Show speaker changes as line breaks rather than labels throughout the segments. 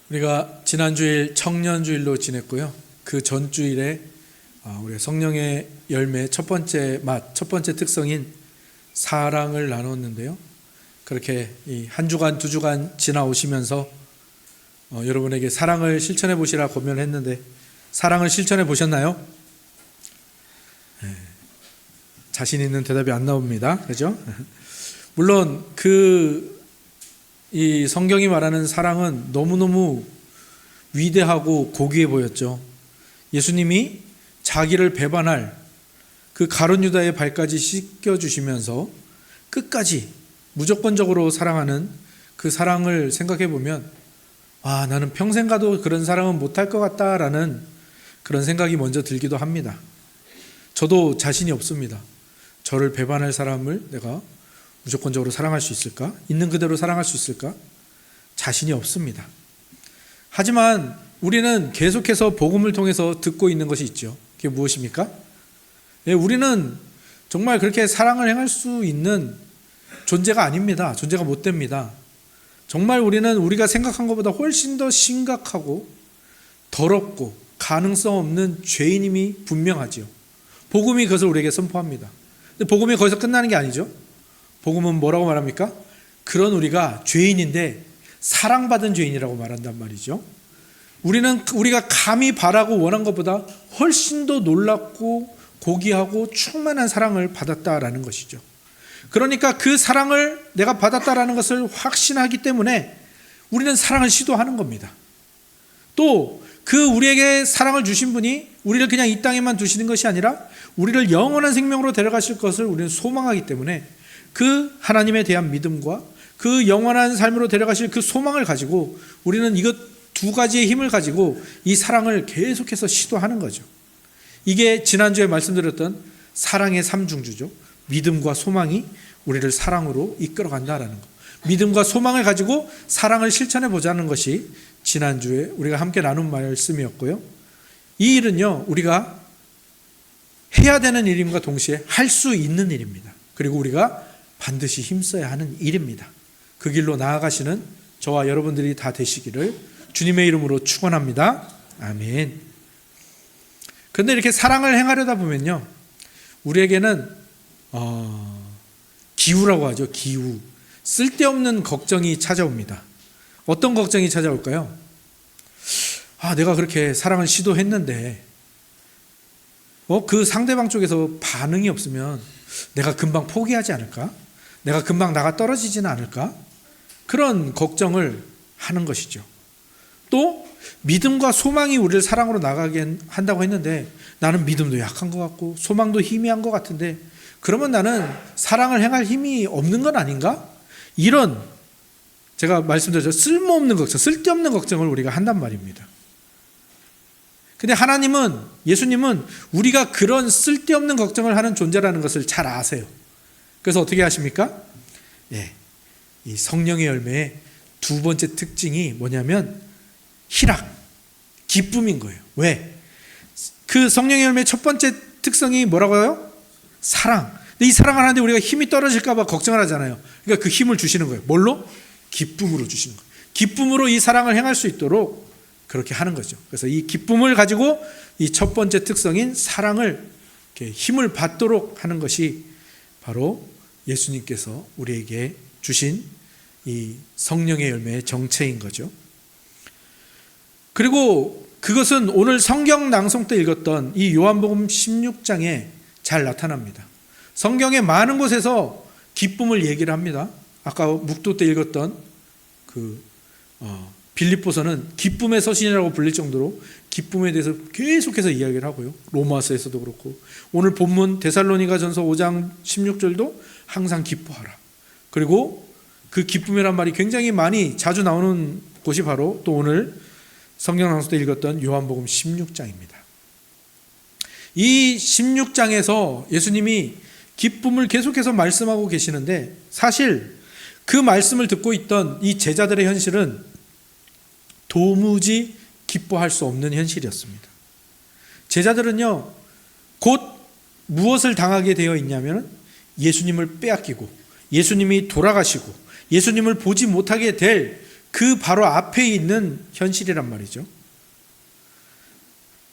우리가 지난주일 청년주일로 지냈고요. 그 전주일에 우리 성령의 열매 첫 번째 맛, 첫 번째 특성인 사랑을 나눴는데요. 그렇게 이 한 주간, 두 주간 지나오시면서 여러분에게 사랑을 실천해 보시라 권면을 했는데 사랑을 실천해 보셨나요? 자신 있는 대답이 안 나옵니다. 그렇죠? 물론 이 성경이 말하는 사랑은 너무너무 위대하고 고귀해 보였죠. 예수님이 자기를 배반할 그 가룟 유다의 발까지 씻겨주시면서 끝까지 무조건적으로 사랑하는 그 사랑을 생각해 보면 나는 평생 가도 그런 사랑은 못할 것 같다라는 그런 생각이 먼저 들기도 합니다. 저도 자신이 없습니다. 저를 배반할 사람을 내가 무조건적으로 사랑할 수 있을까? 있는 그대로 사랑할 수 있을까? 자신이 없습니다. 하지만 우리는 계속해서 복음을 통해서 듣고 있는 것이 있죠. 그게 무엇입니까? 우리는 정말 그렇게 사랑을 행할 수 있는 존재가 아닙니다. 존재가 못 됩니다. 정말 우리는 우리가 생각한 것보다 훨씬 더 심각하고 더럽고 가능성 없는 죄인임이 분명하지요. 복음이 그것을 우리에게 선포합니다. 근데 복음이 거기서 끝나는 게 아니죠. 복음은 뭐라고 말합니까? 그런 우리가 죄인인데 사랑받은 죄인이라고 말한단 말이죠. 우리가 감히 바라고 원한 것보다 훨씬 더 놀랍고 고귀하고 충만한 사랑을 받았다라는 것이죠. 그러니까 그 사랑을 내가 받았다라는 것을 확신하기 때문에 우리는 사랑을 시도하는 겁니다. 또 우리에게 사랑을 주신 분이 우리를 그냥 이 땅에만 두시는 것이 아니라 우리를 영원한 생명으로 데려가실 것을 우리는 소망하기 때문에 그 하나님에 대한 믿음과 그 영원한 삶으로 데려가실 그 소망을 가지고 우리는 이것 두 가지의 힘을 가지고 이 사랑을 계속해서 시도하는 거죠. 이게 지난주에 말씀드렸던 사랑의 삼중주죠. 믿음과 소망이 우리를 사랑으로 이끌어간다라는 것. 믿음과 소망을 가지고 사랑을 실천해 보자는 것이 지난주에 우리가 함께 나눈 말씀이었고요. 이 일은요, 우리가 해야 되는 일임과 동시에 할 수 있는 일입니다. 그리고 우리가 반드시 힘써야 하는 일입니다. 그 길로 나아가시는 저와 여러분들이 다 되시기를 주님의 이름으로 축원합니다. 아멘. 그런데 이렇게 사랑을 행하려다 보면요, 우리에게는 기우라고 하죠. 기우. 쓸데없는 걱정이 찾아옵니다. 어떤 걱정이 찾아올까요? 내가 그렇게 사랑을 시도했는데 그 상대방 쪽에서 반응이 없으면 내가 금방 포기하지 않을까? 내가 금방 나가 떨어지지는 않을까? 그런 걱정을 하는 것이죠. 또 믿음과 소망이 우리를 사랑으로 나가게 한다고 했는데 나는 믿음도 약한 것 같고 소망도 희미한 것 같은데 그러면 나는 사랑을 행할 힘이 없는 건 아닌가? 이런 제가 말씀드렸죠. 쓸모없는 걱정, 쓸데없는 걱정을 우리가 한단 말입니다. 근데 하나님은, 예수님은 우리가 그런 쓸데없는 걱정을 하는 존재라는 것을 잘 아세요. 그래서 어떻게 하십니까? 이 성령의 열매의 두 번째 특징이 뭐냐면 희락, 기쁨인 거예요. 왜? 그 성령의 열매의 첫 번째 특성이 뭐라고요? 사랑. 근데 이 사랑을 하는데 우리가 힘이 떨어질까 봐 걱정을 하잖아요. 그러니까 그 힘을 주시는 거예요. 뭘로? 기쁨으로 주시는 거예요. 기쁨으로 이 사랑을 행할 수 있도록 그렇게 하는 거죠. 그래서 이 기쁨을 가지고 이 첫 번째 특성인 사랑을 이렇게 힘을 받도록 하는 것이 바로 예수님께서 우리에게 주신 이 성령의 열매의 정체인 거죠. 그리고 그것은 오늘 성경 낭송 때 읽었던 이 요한복음 16장에 잘 나타납니다. 성경의 많은 곳에서 기쁨을 얘기를 합니다. 아까 묵도 때 읽었던 빌립보서는 기쁨의 서신이라고 불릴 정도로 기쁨에 대해서 계속해서 이야기를 하고요. 로마서에서도 그렇고 오늘 본문 데살로니가전서 5장 16절도 항상 기뻐하라. 그리고 그 기쁨이란 말이 굉장히 많이 자주 나오는 곳이 바로 또 오늘 성경 낭송 때 읽었던 요한복음 16장입니다. 이 16장에서 예수님이 기쁨을 계속해서 말씀하고 계시는데 사실 그 말씀을 듣고 있던 이 제자들의 현실은 도무지 기뻐할 수 없는 현실이었습니다. 제자들은요, 곧 무엇을 당하게 되어 있냐면 예수님을 빼앗기고 예수님이 돌아가시고 예수님을 보지 못하게 될 그 바로 앞에 있는 현실이란 말이죠.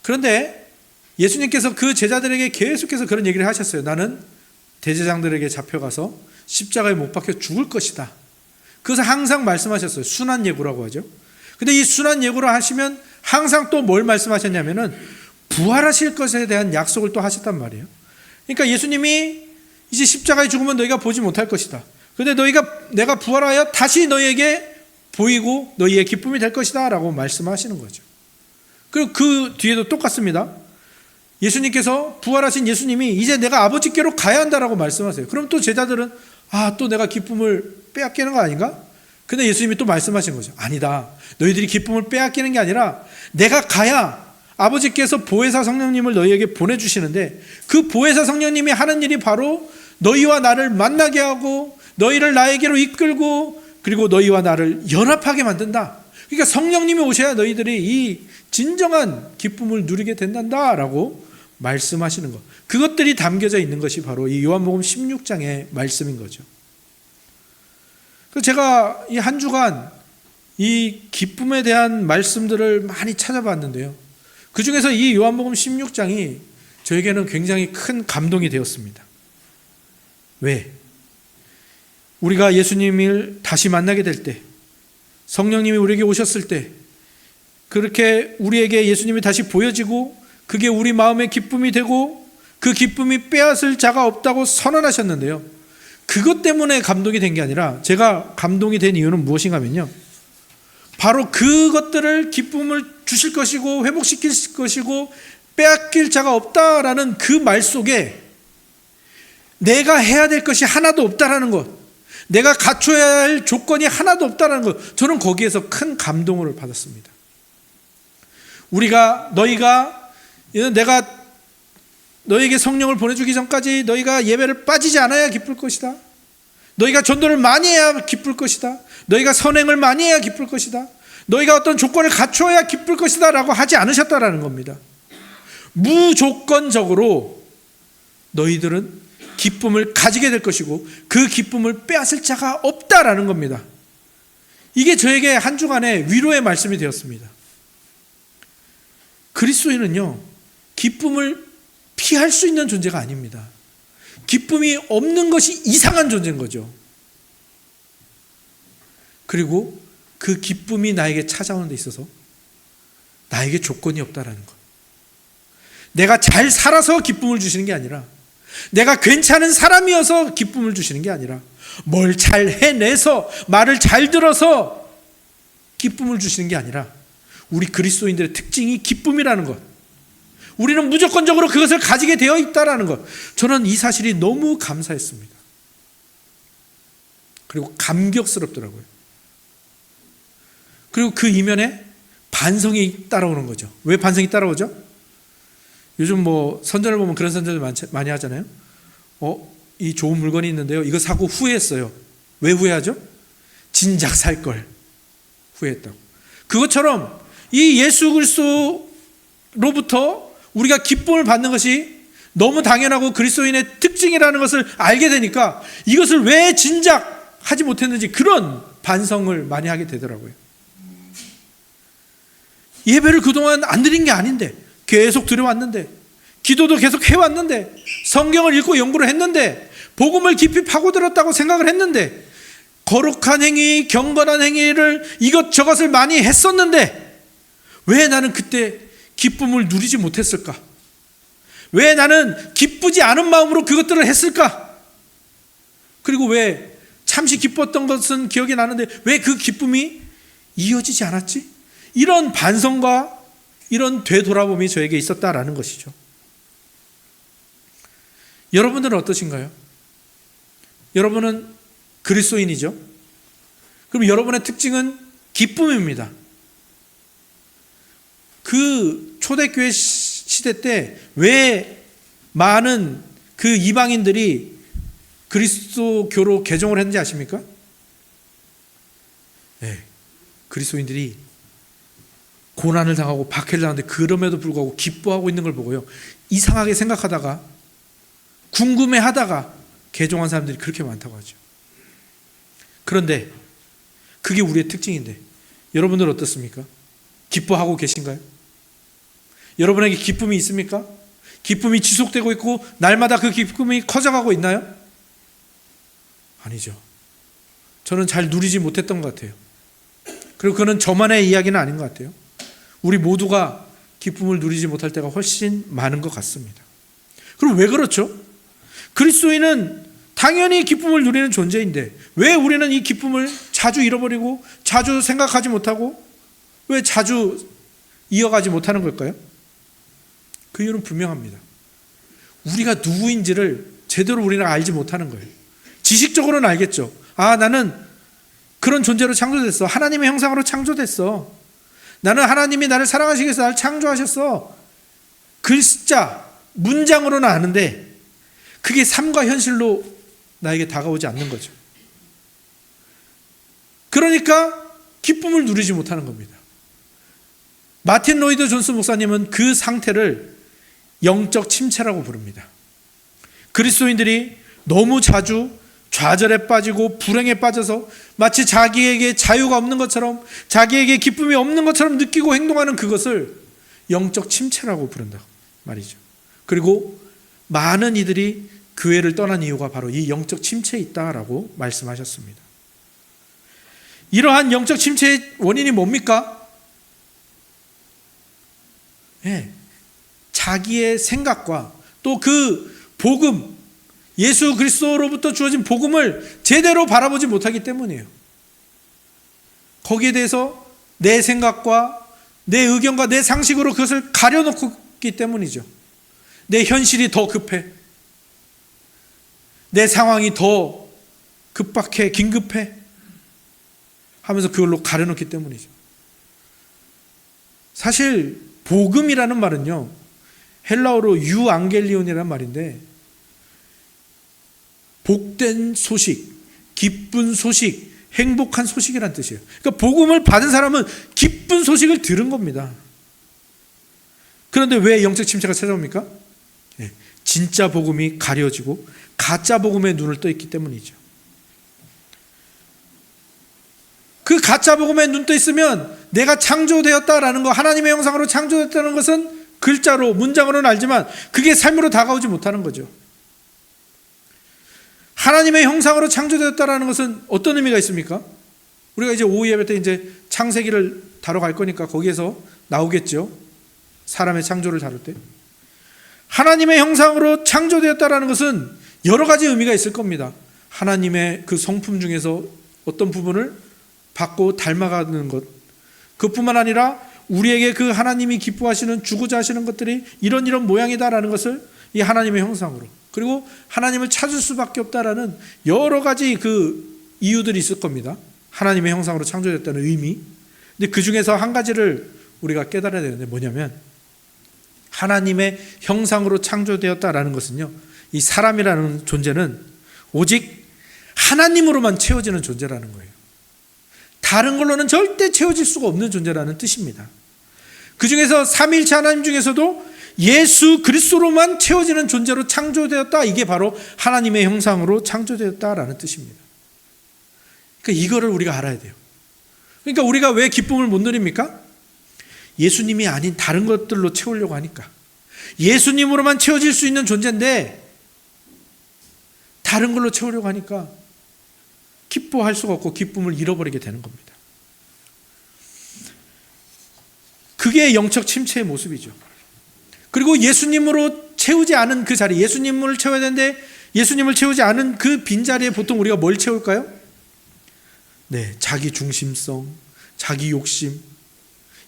그런데 예수님께서 그 제자들에게 계속해서 그런 얘기를 하셨어요. 나는 대제사장들에게 잡혀가서 십자가에 못 박혀 죽을 것이다. 그것을 항상 말씀하셨어요. 순환 예고라고 하죠. 근데 이 순환 예고를 하시면 항상 또 뭘 말씀하셨냐면은 부활하실 것에 대한 약속을 또 하셨단 말이에요. 그러니까 예수님이 이제 십자가에 죽으면 너희가 보지 못할 것이다. 근데 내가 부활하여 다시 너희에게 보이고 너희의 기쁨이 될 것이다 라고 말씀하시는 거죠. 그리고 그 뒤에도 똑같습니다. 예수님께서 부활하신 예수님이 이제 내가 아버지께로 가야 한다라고 말씀하세요. 그럼 또 제자들은 또 내가 기쁨을 빼앗기는 거 아닌가? 근데 예수님이 또 말씀하신 거죠. 아니다. 너희들이 기쁨을 빼앗기는 게 아니라 내가 가야 아버지께서 보혜사 성령님을 너희에게 보내주시는데 그 보혜사 성령님이 하는 일이 바로 너희와 나를 만나게 하고 너희를 나에게로 이끌고 그리고 너희와 나를 연합하게 만든다. 그러니까 성령님이 오셔야 너희들이 이 진정한 기쁨을 누리게 된단다라고 말씀하시는 것. 그것들이 담겨져 있는 것이 바로 이 요한복음 16장의 말씀인 거죠. 그래서 제가 이 한 주간 이 기쁨에 대한 말씀들을 많이 찾아봤는데요. 그 중에서 이 요한복음 16장이 저에게는 굉장히 큰 감동이 되었습니다. 왜? 우리가 예수님을 다시 만나게 될 때, 성령님이 우리에게 오셨을 때, 그렇게 우리에게 예수님이 다시 보여지고 그게 우리 마음의 기쁨이 되고 그 기쁨이 빼앗을 자가 없다고 선언하셨는데요. 그것 때문에 감동이 된 게 아니라 제가 감동이 된 이유는 무엇인가 하면요. 바로 그것들을 기쁨을 주실 것이고 회복시킬 것이고 빼앗길 자가 없다라는 그 말 속에 내가 해야 될 것이 하나도 없다라는 것, 내가 갖춰야 할 조건이 하나도 없다라는 것, 저는 거기에서 큰 감동을 받았습니다. 내가 너에게 성령을 보내주기 전까지 너희가 예배를 빠지지 않아야 기쁠 것이다. 너희가 전도를 많이 해야 기쁠 것이다. 너희가 선행을 많이 해야 기쁠 것이다. 너희가 어떤 조건을 갖춰야 기쁠 것이다 라고 하지 않으셨다라는 겁니다. 무조건적으로 너희들은 기쁨을 가지게 될 것이고 그 기쁨을 빼앗을 자가 없다라는 겁니다. 이게 저에게 한 주간의 위로의 말씀이 되었습니다. 그리스도인은요, 기쁨을 피할 수 있는 존재가 아닙니다. 기쁨이 없는 것이 이상한 존재인 거죠. 그리고 그 기쁨이 나에게 찾아오는 데 있어서 나에게 조건이 없다라는 것. 내가 잘 살아서 기쁨을 주시는 게 아니라, 내가 괜찮은 사람이어서 기쁨을 주시는 게 아니라, 뭘 잘 해내서 말을 잘 들어서 기쁨을 주시는 게 아니라, 우리 그리스도인들의 특징이 기쁨이라는 것, 우리는 무조건적으로 그것을 가지게 되어 있다라는 것, 저는 이 사실이 너무 감사했습니다. 그리고 감격스럽더라고요. 그리고 그 이면에 반성이 따라오는 거죠. 왜 반성이 따라오죠? 요즘 선전을 보면 그런 선전을 많이 하잖아요. 이 좋은 물건이 있는데요, 이거 사고 후회했어요. 왜 후회하죠? 진작 살 걸 후회했다고. 그것처럼 이 예수 그리스도로부터 우리가 기쁨을 받는 것이 너무 당연하고 그리스도인의 특징이라는 것을 알게 되니까 이것을 왜 진작 하지 못했는지 그런 반성을 많이 하게 되더라고요. 예배를 그동안 안 드린 게 아닌데, 계속 드려왔는데, 기도도 계속 해왔는데, 성경을 읽고 연구를 했는데, 복음을 깊이 파고들었다고 생각을 했는데, 거룩한 행위, 경건한 행위를 이것저것을 많이 했었는데 왜 나는 그때 기쁨을 누리지 못했을까? 왜 나는 기쁘지 않은 마음으로 그것들을 했을까? 그리고 왜 잠시 기뻤던 것은 기억이 나는데 왜 그 기쁨이 이어지지 않았지? 이런 반성과 이런 되돌아봄이 저에게 있었다라는 것이죠. 여러분들은 어떠신가요? 여러분은 그리스도인이죠? 그럼 여러분의 특징은 기쁨입니다. 그 초대교회 시대 때 왜 많은 그 이방인들이 그리스도교로 개종을 했는지 아십니까? 네, 그리스도인들이 고난을 당하고 박해를 당하는데 그럼에도 불구하고 기뻐하고 있는 걸 보고요, 이상하게 생각하다가 궁금해하다가 개종한 사람들이 그렇게 많다고 하죠. 그런데 그게 우리의 특징인데 여러분들 어떻습니까? 기뻐하고 계신가요? 여러분에게 기쁨이 있습니까? 기쁨이 지속되고 있고 날마다 그 기쁨이 커져가고 있나요? 아니죠. 저는 잘 누리지 못했던 것 같아요. 그리고 그는 저만의 이야기는 아닌 것 같아요. 우리 모두가 기쁨을 누리지 못할 때가 훨씬 많은 것 같습니다. 그럼 왜 그렇죠? 그리스도인은 당연히 기쁨을 누리는 존재인데 왜 우리는 이 기쁨을 자주 잃어버리고 자주 생각하지 못하고 왜 자주 이어가지 못하는 걸까요? 그 이유는 분명합니다. 우리가 누구인지를 제대로 우리는 알지 못하는 거예요. 지식적으로는 알겠죠. 아, 나는 그런 존재로 창조됐어. 하나님의 형상으로 창조됐어. 나는 하나님이 나를 사랑하시기 위해서 나를 창조하셨어. 글자, 문장으로는 아는데 그게 삶과 현실로 나에게 다가오지 않는 거죠. 그러니까 기쁨을 누리지 못하는 겁니다. 마틴 로이드 존스 목사님은 그 상태를 영적 침체라고 부릅니다. 그리스도인들이 너무 자주 좌절에 빠지고 불행에 빠져서 마치 자기에게 자유가 없는 것처럼 자기에게 기쁨이 없는 것처럼 느끼고 행동하는 그것을 영적 침체라고 부른다 말이죠. 그리고 많은 이들이 교회를 떠난 이유가 바로 이 영적 침체에 있다라고 말씀하셨습니다. 이러한 영적 침체의 원인이 뭡니까? 자기의 생각과 또 그 복음, 예수 그리스도로부터 주어진 복음을 제대로 바라보지 못하기 때문이에요. 거기에 대해서 내 생각과 내 의견과 내 상식으로 그것을 가려놓기 때문이죠. 내 현실이 더 급해. 내 상황이 더 급박해, 긴급해 하면서 그걸로 가려놓기 때문이죠. 사실 복음이라는 말은요, 헬라어로 유앙겔리온이라는 말인데 복된 소식, 기쁜 소식, 행복한 소식이라는 뜻이에요. 그러니까 복음을 받은 사람은 기쁜 소식을 들은 겁니다. 그런데 왜 영적 침체가 찾아옵니까? 진짜 복음이 가려지고 가짜 복음에 눈을 떠 있기 때문이죠. 그 가짜 복음에 눈 떠 있으면 내가 창조되었다라는 거, 하나님의 형상으로 창조됐다는 것은 글자로, 문장으로는 알지만 그게 삶으로 다가오지 못하는 거죠. 하나님의 형상으로 창조되었다라는 것은 어떤 의미가 있습니까? 우리가 이제 오후 예배 때 이제 창세기를 다뤄갈 거니까 거기에서 나오겠죠. 사람의 창조를 다룰 때. 하나님의 형상으로 창조되었다라는 것은 여러 가지 의미가 있을 겁니다. 하나님의 그 성품 중에서 어떤 부분을 받고 닮아가는 것. 그뿐만 아니라 우리에게 그 하나님이 기뻐하시는, 주고자 하시는 것들이 이런 모양이다라는 것을 이 하나님의 형상으로, 그리고 하나님을 찾을 수밖에 없다라는 여러 가지 그 이유들이 있을 겁니다. 하나님의 형상으로 창조됐다는 의미. 근데 그 중에서 한 가지를 우리가 깨달아야 되는데 뭐냐면, 하나님의 형상으로 창조되었다라는 것은요, 이 사람이라는 존재는 오직 하나님으로만 채워지는 존재라는 거예요. 다른 걸로는 절대 채워질 수가 없는 존재라는 뜻입니다. 그 중에서 삼위일체 하나님 중에서도 예수 그리스도로만 채워지는 존재로 창조되었다. 이게 바로 하나님의 형상으로 창조되었다라는 뜻입니다. 그러니까 이거를 우리가 알아야 돼요. 그러니까 우리가 왜 기쁨을 못 누립니까? 예수님이 아닌 다른 것들로 채우려고 하니까. 예수님으로만 채워질 수 있는 존재인데 다른 걸로 채우려고 하니까 기뻐할 수가 없고 기쁨을 잃어버리게 되는 겁니다. 그게 영적 침체의 모습이죠. 그리고 예수님으로 채우지 않은 그 자리, 예수님을 채워야 되는데 예수님을 채우지 않은 그 빈자리에 보통 우리가 뭘 채울까요? 자기 중심성, 자기 욕심,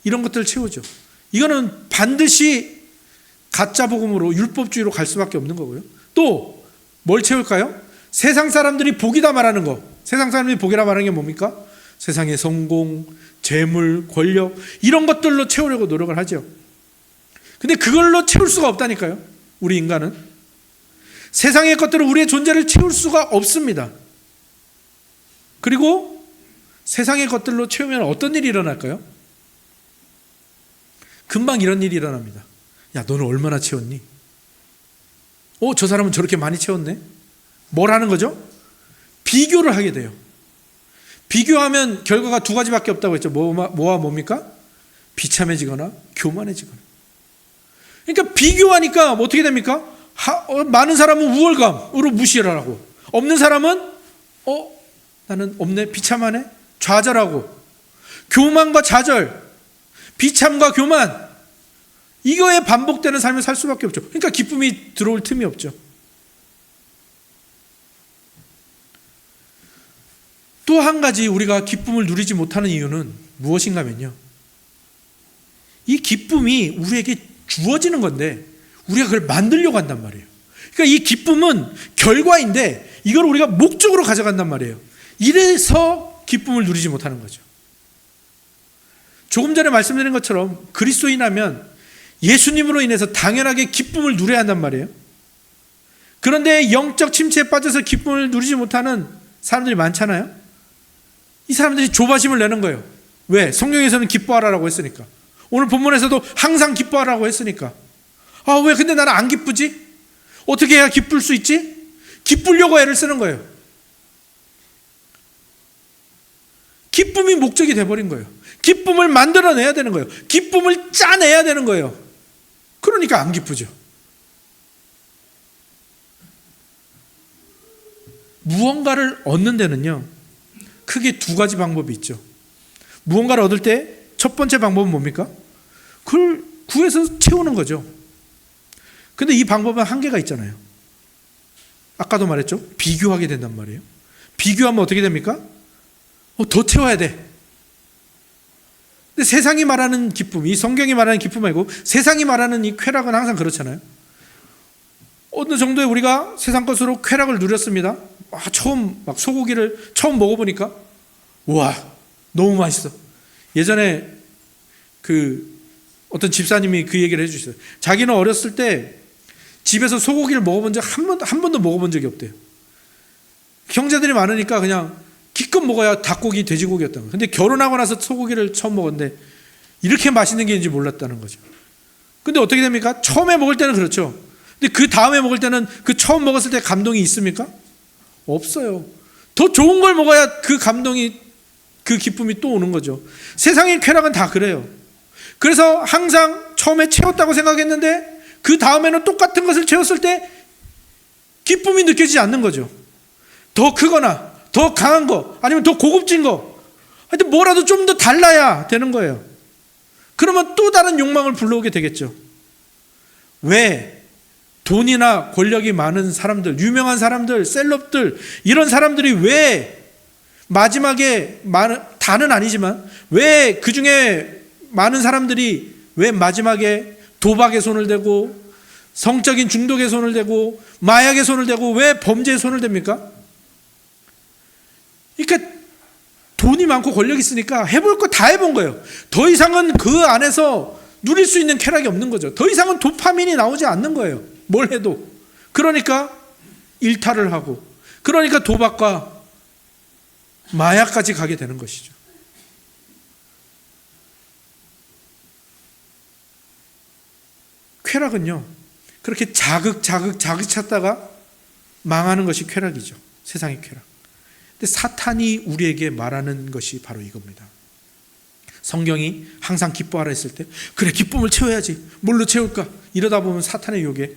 이런 것들을 채우죠. 이거는 반드시 가짜 복음으로, 율법주의로 갈 수밖에 없는 거고요. 또 뭘 채울까요? 세상 사람들이 복이다 말하는 거. 세상 사람들이 복이라 말하는 게 뭡니까? 세상의 성공, 재물, 권력, 이런 것들로 채우려고 노력을 하죠. 근데 그걸로 채울 수가 없다니까요. 우리 인간은 세상의 것들은 우리의 존재를 채울 수가 없습니다. 그리고 세상의 것들로 채우면 어떤 일이 일어날까요? 금방 이런 일이 일어납니다. 야, 너는 얼마나 채웠니? 저 사람은 저렇게 많이 채웠네? 뭘 하는 거죠? 비교를 하게 돼요. 비교하면 결과가 두 가지밖에 없다고 했죠. 뭐와 뭡니까? 비참해지거나 교만해지거나. 그러니까 비교하니까 어떻게 됩니까? 많은 사람은 우월감으로 무시를 하고, 없는 사람은 나는 없네, 비참하네, 좌절하고, 교만과 좌절, 비참과 교만, 이거에 반복되는 삶을 살 수밖에 없죠. 그러니까 기쁨이 들어올 틈이 없죠. 또 한 가지 우리가 기쁨을 누리지 못하는 이유는 무엇인가 하면요, 이 기쁨이 우리에게 주어지는 건데 우리가 그걸 만들려고 한단 말이에요. 그러니까 이 기쁨은 결과인데 이걸 우리가 목적으로 가져간단 말이에요. 이래서 기쁨을 누리지 못하는 거죠. 조금 전에 말씀드린 것처럼 그리스도인이라면 예수님으로 인해서 당연하게 기쁨을 누려야 한단 말이에요. 그런데 영적 침체에 빠져서 기쁨을 누리지 못하는 사람들이 많잖아요. 이 사람들이 조바심을 내는 거예요. 왜? 성경에서는 기뻐하라고 했으니까. 오늘 본문에서도 항상 기뻐하라고 했으니까. 왜 근데 나는 안 기쁘지? 어떻게 해야 기쁠 수 있지? 기쁘려고 애를 쓰는 거예요. 기쁨이 목적이 돼버린 거예요. 기쁨을 만들어내야 되는 거예요. 기쁨을 짜내야 되는 거예요. 그러니까 안 기쁘죠. 무언가를 얻는 데는요, 크게 두 가지 방법이 있죠. 무언가를 얻을 때 첫 번째 방법은 뭡니까? 그걸 구해서 채우는 거죠. 근데 이 방법은 한계가 있잖아요. 아까도 말했죠. 비교하게 된단 말이에요. 비교하면 어떻게 됩니까? 더 채워야 돼. 근데 세상이 말하는 기쁨, 이 성경이 말하는 기쁨 말고 세상이 말하는 이 쾌락은 항상 그렇잖아요. 어느 정도에 우리가 세상 것으로 쾌락을 누렸습니다. 처음 막 소고기를 처음 먹어보니까 우와, 너무 맛있어. 예전에 어떤 집사님이 그 얘기를 해주셨어요. 자기는 어렸을 때 집에서 소고기를 먹어본 적 한 번도 먹어본 적이 없대요. 형제들이 많으니까 그냥 기껏 먹어야 닭고기, 돼지고기였던 거예요. 근데 결혼하고 나서 소고기를 처음 먹었는데 이렇게 맛있는 게 있는지 몰랐다는 거죠. 근데 어떻게 됩니까? 처음에 먹을 때는 그렇죠. 근데 그 다음에 먹을 때는 그 처음 먹었을 때 감동이 있습니까? 없어요. 더 좋은 걸 먹어야 그 감동이, 그 기쁨이 또 오는 거죠. 세상의 쾌락은 다 그래요. 그래서 항상 처음에 채웠다고 생각했는데 그 다음에는 똑같은 것을 채웠을 때 기쁨이 느껴지지 않는 거죠. 더 크거나 더 강한 거, 아니면 더 고급진 거, 하여튼 뭐라도 좀 더 달라야 되는 거예요. 그러면 또 다른 욕망을 불러오게 되겠죠. 왜? 돈이나 권력이 많은 사람들, 유명한 사람들, 셀럽들, 이런 사람들이 왜 마지막에, 다는 아니지만 왜 그 중에 많은 사람들이 왜 마지막에 도박에 손을 대고 성적인 중독에 손을 대고 마약에 손을 대고 왜 범죄에 손을 댑니까? 그러니까 돈이 많고 권력이 있으니까 해볼 거 다 해본 거예요. 더 이상은 그 안에서 누릴 수 있는 쾌락이 없는 거죠. 더 이상은 도파민이 나오지 않는 거예요. 뭘 해도. 그러니까 일탈을 하고, 그러니까 도박과 마약까지 가게 되는 것이죠. 쾌락은요, 그렇게 자극 찾다가 망하는 것이 쾌락이죠. 세상의 쾌락. 근데 사탄이 우리에게 말하는 것이 바로 이겁니다. 성경이 항상 기뻐하라 했을 때, 그래, 기쁨을 채워야지. 뭘로 채울까? 이러다 보면 사탄의 유혹에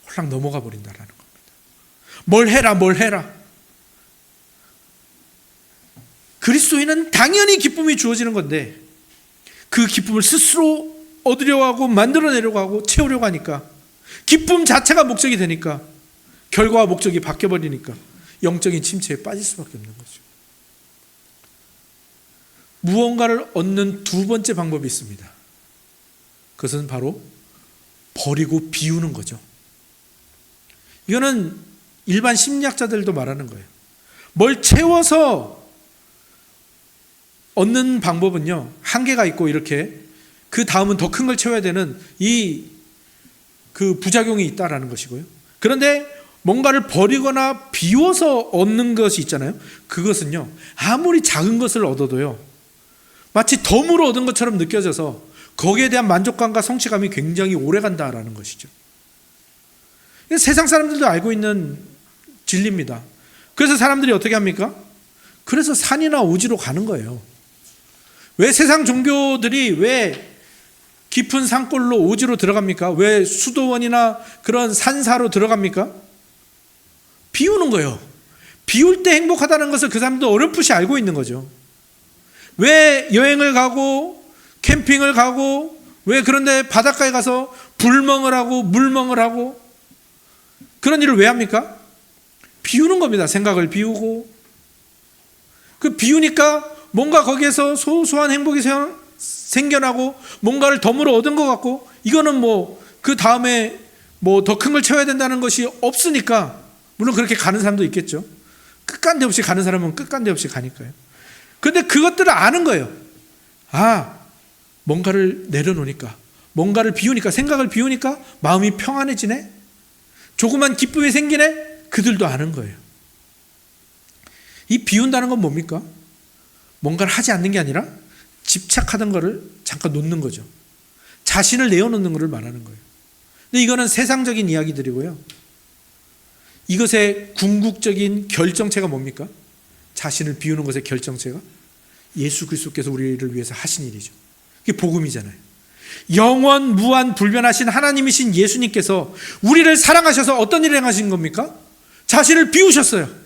홀랑 넘어가 버린다라는 겁니다. 뭘 해라. 그리스도인은 당연히 기쁨이 주어지는 건데 그 기쁨을 스스로 얻으려고 하고 만들어내려고 하고 채우려고 하니까, 기쁨 자체가 목적이 되니까 결과와 목적이 바뀌어버리니까 영적인 침체에 빠질 수밖에 없는 거죠. 무언가를 얻는 두 번째 방법이 있습니다. 그것은 바로 버리고 비우는 거죠. 이거는 일반 심리학자들도 말하는 거예요. 뭘 채워서 얻는 방법은요, 한계가 있고 이렇게 그 다음은 더 큰 걸 채워야 되는 그 부작용이 있다라는 것이고요. 그런데 뭔가를 버리거나 비워서 얻는 것이 있잖아요. 그것은요, 아무리 작은 것을 얻어도요, 마치 덤으로 얻은 것처럼 느껴져서 거기에 대한 만족감과 성취감이 굉장히 오래 간다라는 것이죠. 세상 사람들도 알고 있는 진리입니다. 그래서 사람들이 어떻게 합니까? 그래서 산이나 오지로 가는 거예요. 왜 세상 종교들이 왜 깊은 산골로 오지로 들어갑니까? 왜 수도원이나 그런 산사로 들어갑니까? 비우는 거예요. 비울 때 행복하다는 것을 그 사람도 어렴풋이 알고 있는 거죠. 왜 여행을 가고 캠핑을 가고 왜 그런데 바닷가에 가서 불멍을 하고 물멍을 하고 그런 일을 왜 합니까? 비우는 겁니다. 생각을 비우고. 그 비우니까 뭔가 거기에서 소소한 행복이 생겨나고 뭔가를 덤으로 얻은 것 같고, 이거는 뭐 그 다음에 뭐 더 큰 걸 채워야 된다는 것이 없으니까, 물론 그렇게 가는 사람도 있겠죠. 끝간데 없이 가는 사람은 끝간데 없이 가니까요. 그런데 그것들을 아는 거예요. 아, 뭔가를 내려놓으니까, 뭔가를 비우니까, 생각을 비우니까 마음이 평안해지네, 조그만 기쁨이 생기네. 그들도 아는 거예요. 이 비운다는 건 뭡니까? 뭔가를 하지 않는 게 아니라 집착하던 거를 잠깐 놓는 거죠. 자신을 내어놓는 것을 말하는 거예요. 근데 이거는 세상적인 이야기들이고요. 이것의 궁극적인 결정체가 뭡니까? 자신을 비우는 것의 결정체가 예수 그리스도께서 우리를 위해서 하신 일이죠. 그게 복음이잖아요. 영원 무한 불변하신 하나님이신 예수님께서 우리를 사랑하셔서 어떤 일을 행하신 겁니까? 자신을 비우셨어요.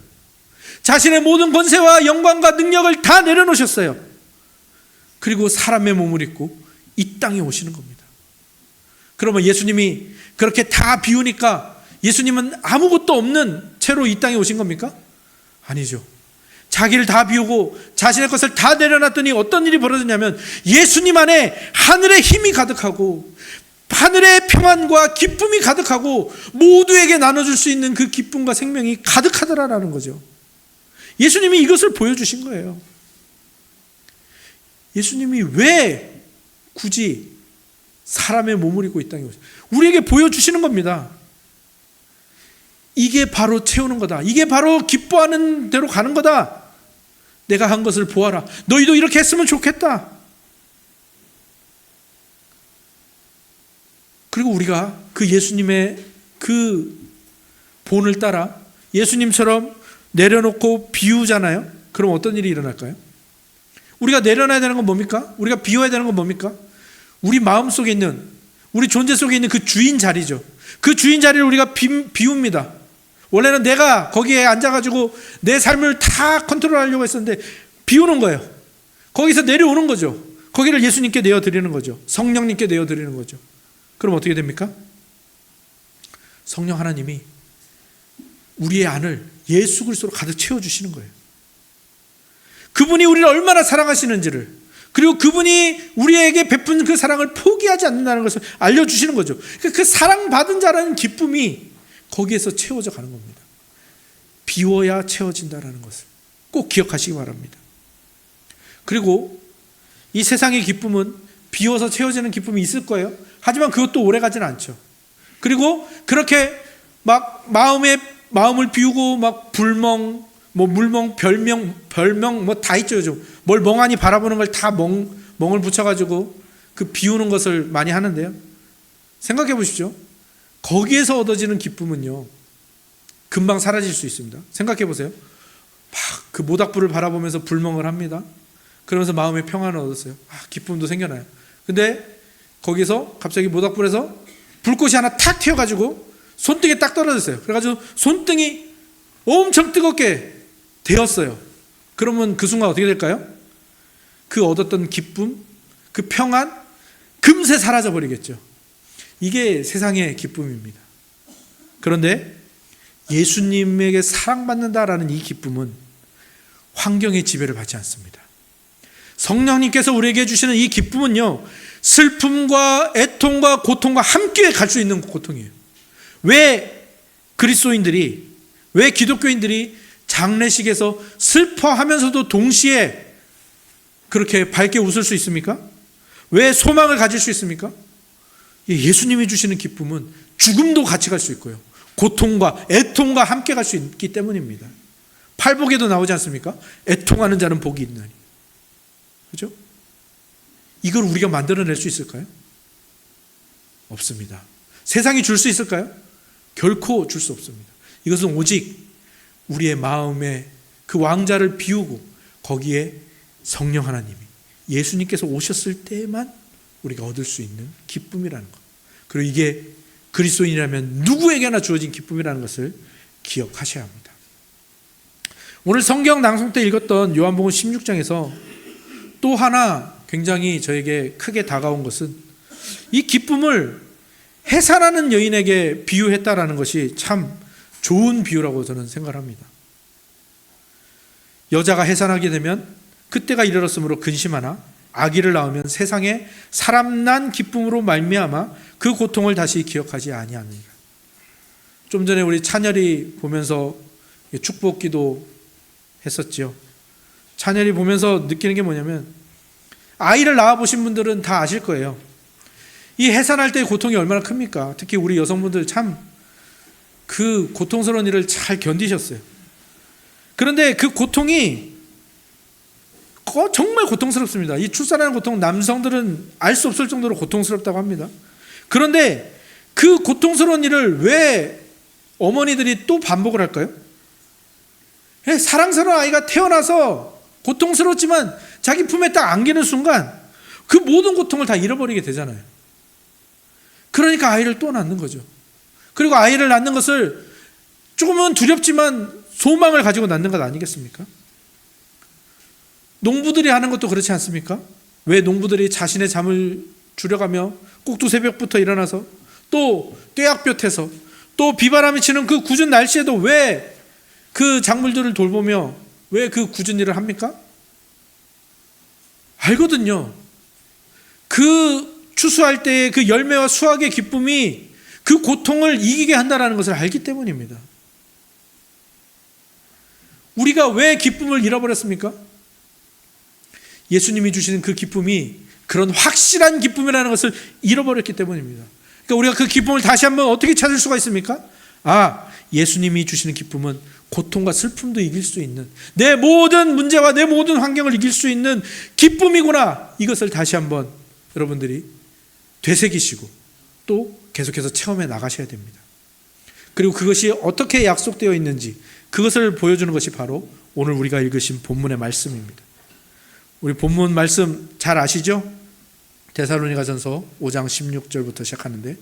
자신의 모든 권세와 영광과 능력을 다 내려놓으셨어요. 그리고 사람의 몸을 입고 이 땅에 오시는 겁니다. 그러면 예수님이 그렇게 다 비우니까 예수님은 아무것도 없는 채로 이 땅에 오신 겁니까? 아니죠. 자기를 다 비우고 자신의 것을 다 내려놨더니 어떤 일이 벌어졌냐면, 예수님 안에 하늘의 힘이 가득하고 하늘의 평안과 기쁨이 가득하고 모두에게 나눠줄 수 있는 그 기쁨과 생명이 가득하더라라는 거죠. 예수님이 이것을 보여주신 거예요. 예수님이 왜 굳이 사람의 몸을 입고 이 땅에 오셨어요? 우리에게 보여주시는 겁니다. 이게 바로 채우는 거다. 이게 바로 기뻐하는 대로 가는 거다. 내가 한 것을 보아라. 너희도 이렇게 했으면 좋겠다. 그리고 우리가 그 예수님의 그 본을 따라 예수님처럼 내려놓고 비우잖아요. 그럼 어떤 일이 일어날까요? 우리가 내려놔야 되는 건 뭡니까? 우리가 비워야 되는 건 뭡니까? 우리 마음 속에 있는, 우리 존재 속에 있는 그 주인 자리죠. 그 주인 자리를 우리가 비웁니다. 원래는 내가 거기에 앉아가지고 내 삶을 다 컨트롤하려고 했었는데 비우는 거예요. 거기서 내려오는 거죠. 거기를 예수님께 내어드리는 거죠. 성령님께 내어드리는 거죠. 그럼 어떻게 됩니까? 성령 하나님이 우리의 안을 예수 그리스도로 가득 채워주시는 거예요. 그분이 우리를 얼마나 사랑하시는지를, 그리고 그분이 우리에게 베푼 그 사랑을 포기하지 않는다는 것을 알려주시는 거죠. 그 사랑받은 자라는 기쁨이 거기에서 채워져 가는 겁니다. 비워야 채워진다는 것을 꼭 기억하시기 바랍니다. 그리고 이 세상의 기쁨은 비워서 채워지는 기쁨이 있을 거예요. 하지만 그것도 오래 가지는 않죠. 그리고 그렇게 막 마음을 비우고 막 불멍, 뭐 물멍, 별명 뭐 다 있죠. 요즘 뭘 멍하니 바라보는 걸 다 멍을 붙여가지고 그 비우는 것을 많이 하는데요. 생각해 보십시오. 거기에서 얻어지는 기쁨은요, 금방 사라질 수 있습니다. 생각해 보세요. 막 그 모닥불을 바라보면서 불멍을 합니다. 그러면서 마음의 평안을 얻었어요. 기쁨도 생겨나요. 근데 거기서 갑자기 모닥불에서 불꽃이 하나 탁 튀어가지고 손등에 딱 떨어졌어요. 그래가지고 손등이 엄청 뜨겁게 되었어요. 그러면 그 순간 어떻게 될까요? 그 얻었던 기쁨, 그 평안, 금세 사라져 버리겠죠. 이게 세상의 기쁨입니다. 그런데 예수님에게 사랑받는다라는 이 기쁨은 환경의 지배를 받지 않습니다. 성령님께서 우리에게 주시는 이 기쁨은요, 슬픔과 애통과 고통과 함께 갈 수 있는 고통이에요. 왜 그리스도인들이, 왜 기독교인들이 장례식에서 슬퍼하면서도 동시에 그렇게 밝게 웃을 수 있습니까? 왜 소망을 가질 수 있습니까? 예수님이 주시는 기쁨은 죽음도 같이 갈 수 있고요, 고통과 애통과 함께 갈 수 있기 때문입니다. 팔복에도 나오지 않습니까? 애통하는 자는 복이 있나니. 그렇죠? 이걸 우리가 만들어낼 수 있을까요? 없습니다. 세상이 줄 수 있을까요? 결코 줄 수 없습니다. 이것은 오직 우리의 마음에 그 왕자를 비우고 거기에 성령 하나님이 예수님께서 오셨을 때만 우리가 얻을 수 있는 기쁨이라는 것. 그리고 이게 그리스도인이라면 누구에게나 주어진 기쁨이라는 것을 기억하셔야 합니다. 오늘 성경 낭송 때 읽었던 요한복음 16장에서 또 하나 굉장히 저에게 크게 다가온 것은 이 기쁨을 해산하는 여인에게 비유했다라는 것이 참 좋은 비유라고 저는 생각합니다. 여자가 해산하게 되면 그때가 이르렀으므로 근심하나 아기를 낳으면 세상에 사람 난 기쁨으로 말미암아 그 고통을 다시 기억하지 아니하느니라. 좀 전에 우리 찬열이 보면서 축복기도 했었죠. 찬열이 보면서 느끼는 게 뭐냐면 아이를 낳아보신 분들은 다 아실 거예요. 이 해산할 때의 고통이 얼마나 큽니까? 특히 우리 여성분들 참 그 고통스러운 일을 잘 견디셨어요. 그런데 그 고통이 정말 고통스럽습니다. 이 출산하는 고통 남성들은 알 수 없을 정도로 고통스럽다고 합니다. 그런데 그 고통스러운 일을 왜 어머니들이 또 반복을 할까요? 사랑스러운 아이가 태어나서 고통스럽지만 자기 품에 딱 안기는 순간 그 모든 고통을 다 잃어버리게 되잖아요. 그러니까 아이를 또 낳는 거죠. 그리고 아이를 낳는 것을 조금은 두렵지만 소망을 가지고 낳는 것 아니겠습니까? 농부들이 하는 것도 그렇지 않습니까? 왜 농부들이 자신의 잠을 줄여가며 꼭두 새벽부터 일어나서 또 떼약볕에서 또 비바람이 치는 그 굳은 날씨에도 왜 그 작물들을 돌보며 왜 그 굳은 일을 합니까? 알거든요. 그 추수할 때의 그 열매와 수확의 기쁨이 그 고통을 이기게 한다는 것을 알기 때문입니다. 우리가 왜 기쁨을 잃어버렸습니까? 예수님이 주시는 그 기쁨이 그런 확실한 기쁨이라는 것을 잃어버렸기 때문입니다. 그러니까 우리가 그 기쁨을 다시 한번 어떻게 찾을 수가 있습니까? 예수님이 주시는 기쁨은 고통과 슬픔도 이길 수 있는, 내 모든 문제와 내 모든 환경을 이길 수 있는 기쁨이구나. 이것을 다시 한번 여러분들이 되새기시고 또 계속해서 체험해 나가셔야 됩니다. 그리고 그것이 어떻게 약속되어 있는지 그것을 보여주는 것이 바로 오늘 우리가 읽으신 본문의 말씀입니다. 우리 본문 말씀 잘 아시죠? 데살로니가전서 5장 16절부터 시작하는데,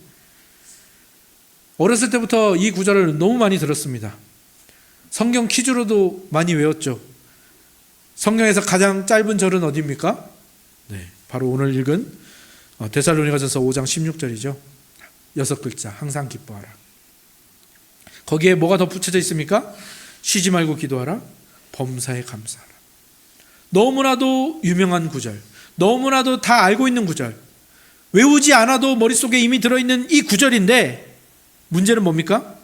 어렸을 때부터 이 구절을 너무 많이 들었습니다. 성경 퀴즈로도 많이 외웠죠. 성경에서 가장 짧은 절은 어디입니까? 바로 오늘 읽은 데살로니가전서 5장 16절이죠. 6글자, 항상 기뻐하라. 거기에 뭐가 덧붙여져 있습니까? 쉬지 말고 기도하라, 범사에 감사하라. 너무나도 유명한 구절, 너무나도 다 알고 있는 구절, 외우지 않아도 머릿속에 이미 들어있는 이 구절인데, 문제는 뭡니까?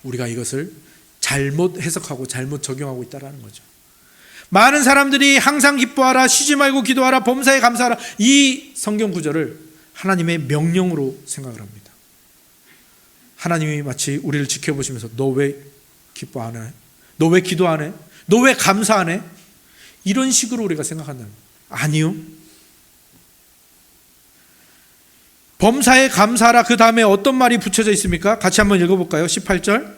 우리가 이것을 잘못 해석하고 잘못 적용하고 있다는 거죠. 많은 사람들이 항상 기뻐하라, 쉬지 말고 기도하라, 범사에 감사하라, 이 성경 구절을 하나님의 명령으로 생각을 합니다. 하나님이 마치 우리를 지켜보시면서 너 왜 기뻐 안 해? 너 왜 기도 안 해? 너 왜 감사 안 해? 이런 식으로 우리가 생각한다는 거예요. 아니요. 범사에 감사하라, 그 다음에 어떤 말이 붙여져 있습니까? 같이 한번 읽어볼까요? 18절.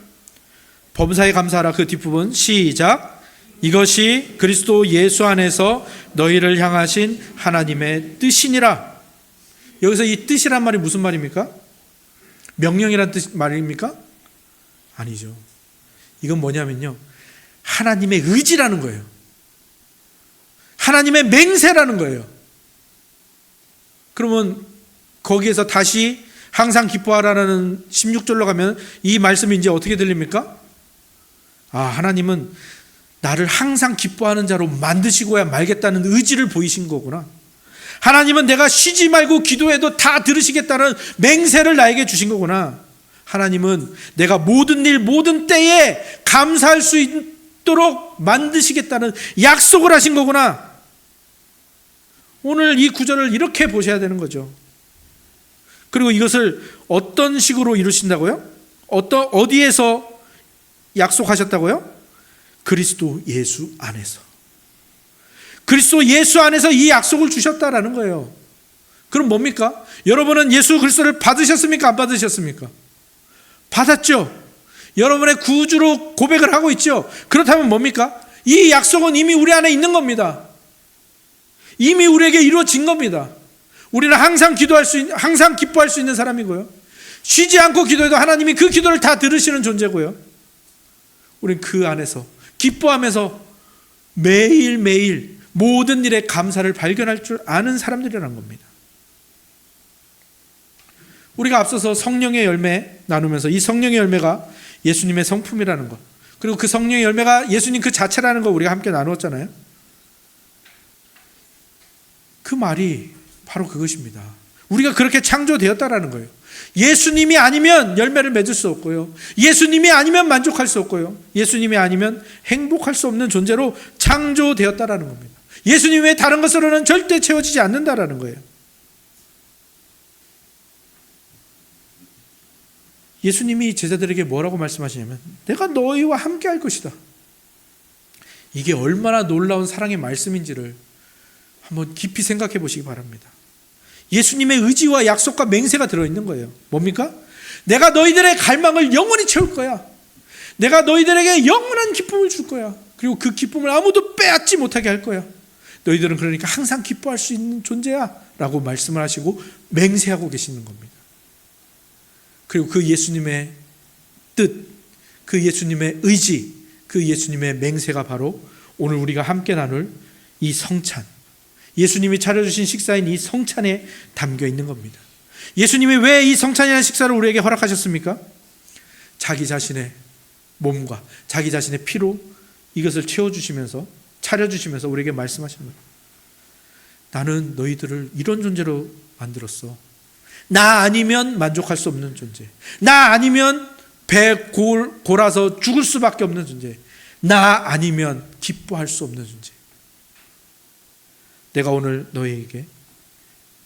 범사에 감사하라, 그 뒷부분 시작. 이것이 그리스도 예수 안에서 너희를 향하신 하나님의 뜻이니라. 여기서 이 뜻이란 말이 무슨 말입니까? 명령이란 뜻 말입니까? 아니죠. 이건 뭐냐면요, 하나님의 의지라는 거예요. 하나님의 맹세라는 거예요. 그러면 거기에서 다시 항상 기뻐하라는 16절로 가면 이 말씀이 이제 어떻게 들립니까? 하나님은 나를 항상 기뻐하는 자로 만드시고야 말겠다는 의지를 보이신 거구나. 하나님은 내가 쉬지 말고 기도해도 다 들으시겠다는 맹세를 나에게 주신 거구나. 하나님은 내가 모든 일 모든 때에 감사할 수 있도록 만드시겠다는 약속을 하신 거구나. 오늘 이 구절을 이렇게 보셔야 되는 거죠. 그리고 이것을 어떤 식으로 이루신다고요? 어디에서 약속하셨다고요? 그리스도 예수 안에서. 그리스도 예수 안에서 이 약속을 주셨다라는 거예요. 그럼 뭡니까? 여러분은 예수 그리스도를 받으셨습니까? 안 받으셨습니까? 받았죠. 여러분의 구주로 고백을 하고 있죠. 그렇다면 뭡니까? 이 약속은 이미 우리 안에 있는 겁니다. 이미 우리에게 이루어진 겁니다. 우리는 항상 항상 기뻐할 수 있는 사람이고요. 쉬지 않고 기도해도 하나님이 그 기도를 다 들으시는 존재고요. 우리는 그 안에서 기뻐하면서 매일매일 모든 일에 감사를 발견할 줄 아는 사람들이라는 겁니다. 우리가 앞서서 성령의 열매 나누면서 이 성령의 열매가 예수님의 성품이라는 것, 그리고 그 성령의 열매가 예수님 그 자체라는 거 우리가 함께 나누었잖아요. 그 말이 바로 그것입니다. 우리가 그렇게 창조되었다라는 거예요. 예수님이 아니면 열매를 맺을 수 없고요. 예수님이 아니면 만족할 수 없고요. 예수님이 아니면 행복할 수 없는 존재로 창조되었다라는 겁니다. 예수님 외에 다른 것으로는 절대 채워지지 않는다라는 거예요. 예수님이 제자들에게 뭐라고 말씀하시냐면 내가 너희와 함께 할 것이다. 이게 얼마나 놀라운 사랑의 말씀인지를 한번 깊이 생각해 보시기 바랍니다. 예수님의 의지와 약속과 맹세가 들어있는 거예요. 뭡니까? 내가 너희들의 갈망을 영원히 채울 거야. 내가 너희들에게 영원한 기쁨을 줄 거야. 그리고 그 기쁨을 아무도 빼앗지 못하게 할 거야. 너희들은 그러니까 항상 기뻐할 수 있는 존재야 라고 말씀을 하시고 맹세하고 계시는 겁니다. 그리고 그 예수님의 뜻, 그 예수님의 의지, 그 예수님의 맹세가 바로 오늘 우리가 함께 나눌 이 성찬, 예수님이 차려주신 식사인 이 성찬에 담겨 있는 겁니다. 예수님이 왜 이 성찬이라는 식사를 우리에게 허락하셨습니까? 자기 자신의 몸과 자기 자신의 피로 이것을 채워주시면서 차려주시면서 우리에게 말씀하시는 거예요. 나는 너희들을 이런 존재로 만들었어. 나 아니면 만족할 수 없는 존재. 나 아니면 배 골아서 죽을 수밖에 없는 존재. 나 아니면 기뻐할 수 없는 존재. 내가 오늘 너희에게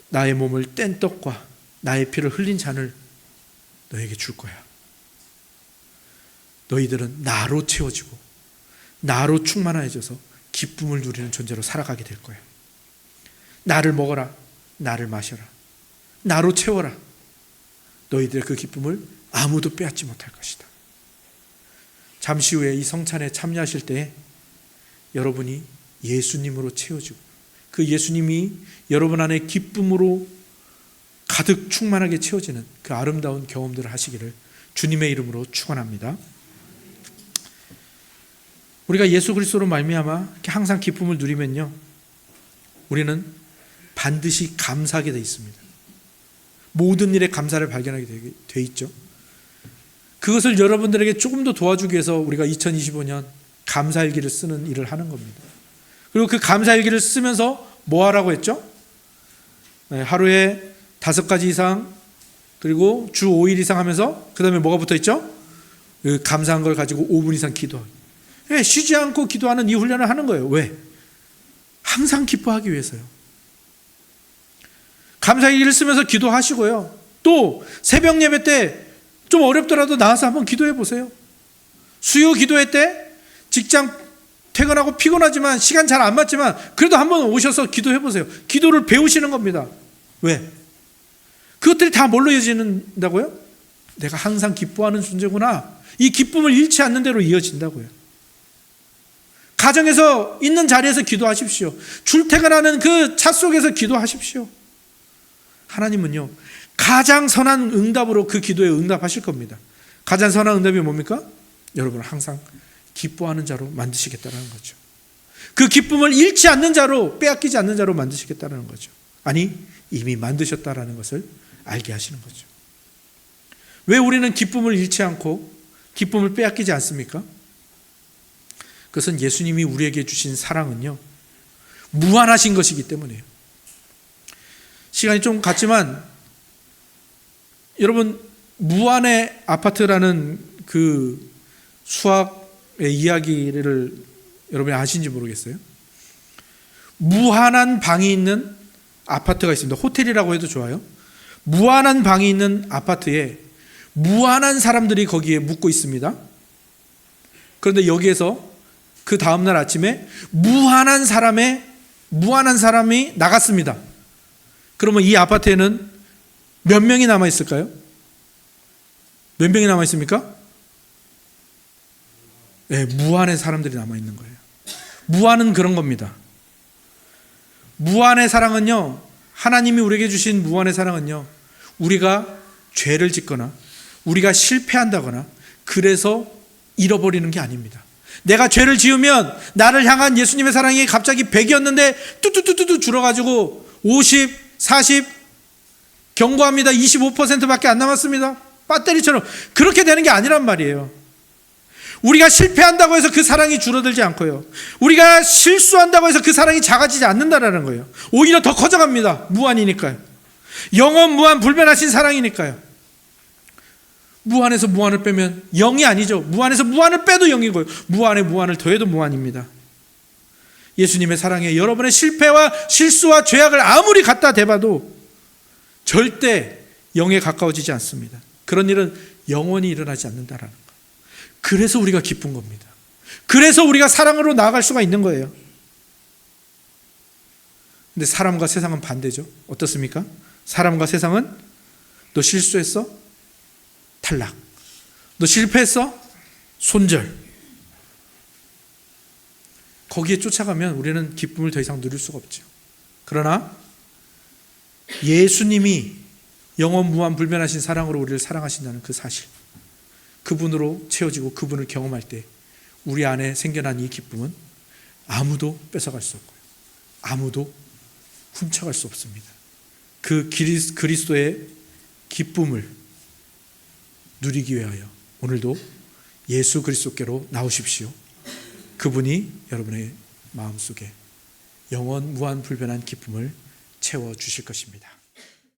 나의 몸을 뗀 떡과 나의 피를 흘린 잔을 너희에게 줄 거야. 너희들은 나로 채워지고 나로 충만해져서 기쁨을 누리는 존재로 살아가게 될 거야. 나를 먹어라. 나를 마셔라. 나로 채워라. 너희들의 그 기쁨을 아무도 빼앗지 못할 것이다. 잠시 후에 이 성찬에 참여하실 때 여러분이 예수님으로 채워지고 그 예수님이 여러분 안에 기쁨으로 가득 충만하게 채워지는 그 아름다운 경험들을 하시기를 주님의 이름으로 축원합니다. 우리가 예수 그리스도로 말미암아 항상 기쁨을 누리면요, 우리는 반드시 감사하게 되어 있습니다. 모든 일에 감사를 발견하게 되어 있죠. 그것을 여러분들에게 조금 더 도와주기 위해서 우리가 2025년 감사일기를 쓰는 일을 하는 겁니다. 그리고 그 감사일기를 쓰면서 뭐 하라고 했죠? 하루에 5가지 이상, 그리고 주 5일 이상 하면서 그 다음에 뭐가 붙어 있죠? 그 감사한 걸 가지고 5분 이상 기도하기. 쉬지 않고 기도하는 이 훈련을 하는 거예요. 왜? 항상 기뻐하기 위해서요. 감사일기를 쓰면서 기도하시고요. 또 새벽 예배 때 좀 어렵더라도 나와서 한번 기도해 보세요. 수요 기도회 때 직장 퇴근하고 피곤하지만 시간 잘 안 맞지만 그래도 한번 오셔서 기도해 보세요. 기도를 배우시는 겁니다. 왜? 그것들이 다 뭘로 이어진다고요? 내가 항상 기뻐하는 존재구나. 이 기쁨을 잃지 않는 대로 이어진다고요. 가정에서 있는 자리에서 기도하십시오. 출퇴근하는 그 차 속에서 기도하십시오. 하나님은요, 가장 선한 응답으로 그 기도에 응답하실 겁니다. 가장 선한 응답이 뭡니까? 여러분을 항상 기뻐하는 자로 만드시겠다는 거죠. 그 기쁨을 잃지 않는 자로, 빼앗기지 않는 자로 만드시겠다는 거죠. 아니, 이미 만드셨다는 것을 알게 하시는 거죠. 왜 우리는 기쁨을 잃지 않고 기쁨을 빼앗기지 않습니까? 그것은 예수님이 우리에게 주신 사랑은요, 무한하신 것이기 때문이에요. 시간이 좀 갔지만 여러분, 무한의 아파트라는 그 수학의 이야기를 여러분이 아시는지 모르겠어요. 무한한 방이 있는 아파트가 있습니다. 호텔이라고 해도 좋아요. 무한한 방이 있는 아파트에 무한한 사람들이 거기에 묵고 있습니다. 그런데 여기에서 그 다음날 아침에 무한한 사람이 나갔습니다. 그러면 이 아파트에는 몇 명이 남아 있을까요? 몇 명이 남아 있습니까? 네, 무한의 사람들이 남아 있는 거예요. 무한은 그런 겁니다. 무한의 사랑은요, 하나님이 우리에게 주신 무한의 사랑은요, 우리가 죄를 짓거나 우리가 실패한다거나 그래서 잃어버리는 게 아닙니다. 내가 죄를 지으면 나를 향한 예수님의 사랑이 갑자기 100이었는데 뚜뚜뚜뚜 줄어가지고 50, 40, 경고합니다. 25%밖에 안 남았습니다. 배터리처럼. 그렇게 되는 게 아니란 말이에요. 우리가 실패한다고 해서 그 사랑이 줄어들지 않고요, 우리가 실수한다고 해서 그 사랑이 작아지지 않는다라는 거예요. 오히려 더 커져갑니다. 무한이니까요. 영원 무한 불변하신 사랑이니까요. 무한에서 무한을 빼면 0이 아니죠. 무한에서 무한을 빼도 0이고요. 무한에 무한을 더해도 무한입니다. 예수님의 사랑에 여러분의 실패와 실수와 죄악을 아무리 갖다 대봐도 절대 0에 가까워지지 않습니다. 그런 일은 영원히 일어나지 않는다라는 거. 그래서 우리가 기쁜 겁니다. 그래서 우리가 사랑으로 나아갈 수가 있는 거예요. 근데 사람과 세상은 반대죠. 어떻습니까? 사람과 세상은 너 실수했어? 탈락. 너 실패했어? 손절. 거기에 쫓아가면 우리는 기쁨을 더 이상 누릴 수가 없죠. 그러나 예수님이 영원 무한 불변하신 사랑으로 우리를 사랑하신다는 그 사실, 그분으로 채워지고 그분을 경험할 때 우리 안에 생겨난 이 기쁨은 아무도 뺏어갈 수 없고요, 아무도 훔쳐갈 수 없습니다. 그 그리스도의 기쁨을 누리기 위하여 오늘도 예수 그리스도께로 나오십시오. 그분이 여러분의 마음속에 영원 무한 불변한 기쁨을 채워주실 것입니다.